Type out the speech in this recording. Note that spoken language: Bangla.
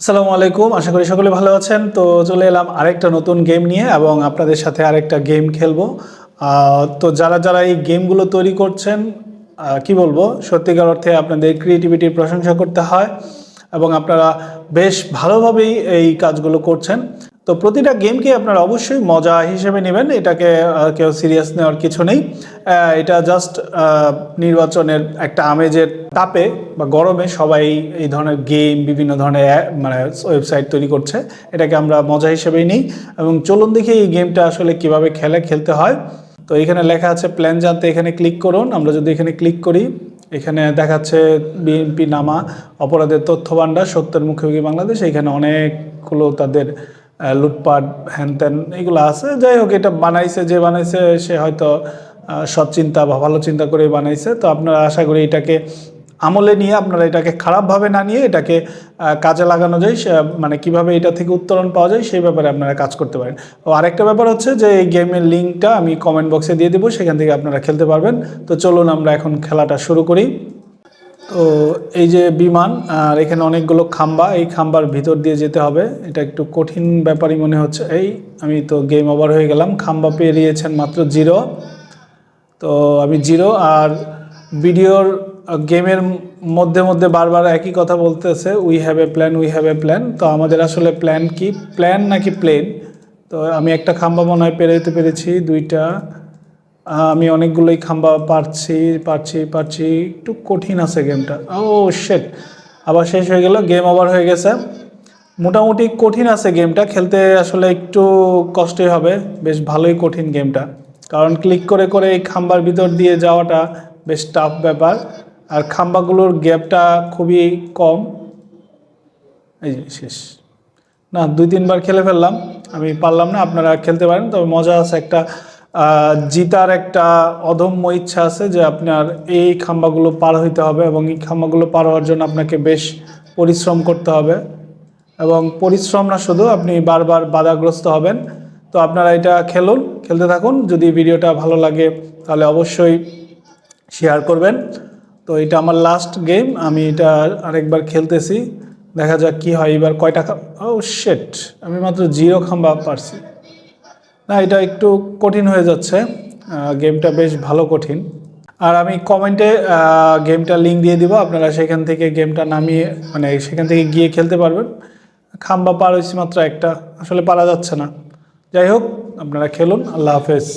আসসালামু আলাইকুম, আশা করি সকলে ভালো আছেন। তো চলে এলাম আরেকটা নতুন গেম নিয়ে এবং আপনাদের সাথে আরেকটা গেম খেলবো। তো যারা যারা এই গেমগুলো তৈরি করছেন, কি বলবো, সত্যিকার অর্থে আপনাদের ক্রিয়েটিভিটির প্রশংসা করতে হয় এবং আপনারা বেশ ভালোভাবেই এই কাজগুলো করছেন। তো প্রতিটা গেমকে আপনারা অবশ্যই মজা হিসেবে নেবেন, এটাকে কেউ সিরিয়াস নেওয়ার কিছু নেই। এটা জাস্ট নির্বাচনের একটা আমেজের তাপে বা গরমে সবাই এই ধরনের গেম, বিভিন্ন ধরনের মানে ওয়েবসাইট তৈরি করছে, এটাকে আমরা মজা হিসেবেই নিই। এবং চলুন দেখি এই গেমটা আসলে কিভাবে খেলতে হয়। তো এখানে লেখা আছে প্ল্যান জানতে, এখানে ক্লিক করুন। আমরা যদি এখানে ক্লিক করি, এখানে দেখাচ্ছে বিএনপি নামা অপরাধের তথ্য ভাণ্ডার, সত্যের মুখোমুখি বাংলাদেশ। এখানে অনেকগুলো তাদের লুটপাট হ্যান ত্যান এগুলো আছে। যাই হোক, এটা বানাইছে যে বানাইছে সে হয়তো সৎ চিন্তা বা ভালো চিন্তা করে বানাইছে। তো আপনারা আশা করি এটাকে আমলে নিয়ে, আপনারা এটাকে খারাপভাবে না নিয়ে এটাকে কাজে লাগানো যায়, মানে কিভাবে এটা থেকে উত্তরণ পাওয়া যায় সেই ব্যাপারে আপনারা কাজ করতে পারেন। ও আরেকটা ব্যাপার হচ্ছে যে এই গেমের লিঙ্কটা আমি কমেন্ট বক্সে দিয়ে দেবো, সেখান থেকে আপনারা খেলতে পারবেন। তো চলুন আমরা এখন খেলাটা শুরু করি। তো এই যে বিমান, আর এখানে অনেকগুলো খাম্বা, এই খাম্বার ভিতর দিয়ে যেতে হবে। এটা একটু কঠিন ব্যাপারই মনে হচ্ছে। আমি তো গেম ওভার হয়ে গেলাম, খাম্বা পেরিয়েছেন মাত্র 0। তো আমি 0। আর ভিডিওর গেমের মধ্যে মধ্যে বারবার একই কথা বলতেছে, we have a plan, we have a plan. তো আমাদের আসলে প্ল্যান কি, প্ল্যান নাকি প্লেন? তো আমি একটা খাম্বা মনে হয় পেরোতে পেরেছি, 2টা। আমি অনেকগুলোই খাম্বা পারছি পারছি পারছি একটু কঠিন আছে গেমটা। ও শেট, আবার শেষ হয়ে গেল, গেম ওভার হয়ে গেছে। মোটামুটি কঠিন আছে গেমটা, খেলতে আসলে একটু কষ্টই হবে, বেশ ভালোই কঠিন গেমটা। কারণ ক্লিক করে করে এই খাম্বার ভিতর দিয়ে যাওয়াটা বেশ টাফ ব্যাপার। আর খাম্বাগুলোর গ্যাপটা খুবই কম। এই যে শেষ, না 2-3 বার খেলে ফেললাম, আমি পারলাম না। আপনারা খেলতে পারেন, তবে মজা আছে একটা। জিতার একটা অদম্য ইচ্ছা আছে যে আপনার এই খাম্বাগুলো পার হইতে হবে, এবং এই খাম্বাগুলো পার হওয়ার জন্য আপনাকে বেশ পরিশ্রম করতে হবে। এবং পরিশ্রম না শুধু, আপনি বারবার বাধাগ্রস্ত হবেন। তো আপনারা এটা খেলুন, খেলতে থাকুন। যদি ভিডিওটা ভালো লাগে তাহলে অবশ্যই শেয়ার করবেন। তো এটা আমার লাস্ট গেম, আমি এটা আরেকবার খেলতেছি, দেখা যাক কি হয় এবার। কয়টা ও শেট, আমি মাত্র 0 খাম্বা পারছি। না, এটা একটু কঠিন হয়ে যাচ্ছে, গেমটা বেশ ভালো কঠিন। আর আমি কমেন্টে গেমটা লিঙ্ক দিয়ে দিব, আপনারা সেখান থেকে গেমটা নামিয়ে, মানে সেখান থেকে গিয়ে খেলতে পারবেন। খাম্বা পার হয়েছি মাত্র একটা, আসলে পারা যাচ্ছে না। যাই হোক, আপনারা খেলুন। আল্লাহ হাফেজ।